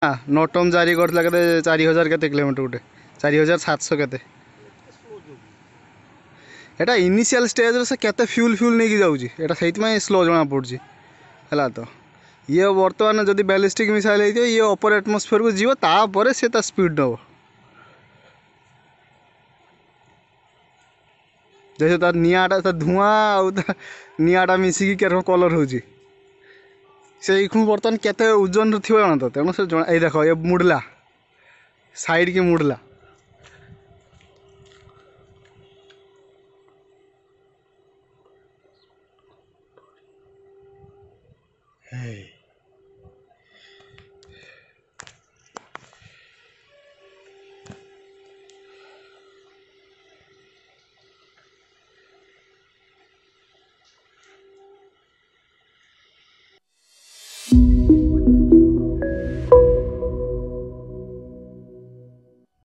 notum जारी करता के 4000 के किलोमीटर गोटे 4700 के एटा इनिशियल स्टेज से केते फ्यूल फ्यूल नहीं जाऊँगी एटा से स्लो जना पड़ी है तो ये बर्तमान जदि बैलिस्टिक मिसाइल हो ये अपर एटमोस्फेयर को जीव तापर से स्पीड नब जैसे तार निआटा धुआं निआटा मिसिकी के कलर हो से बर्तमान केते ओजन थी जाना तो तेणु से देख ये मुड़ला साइड की मुड़ला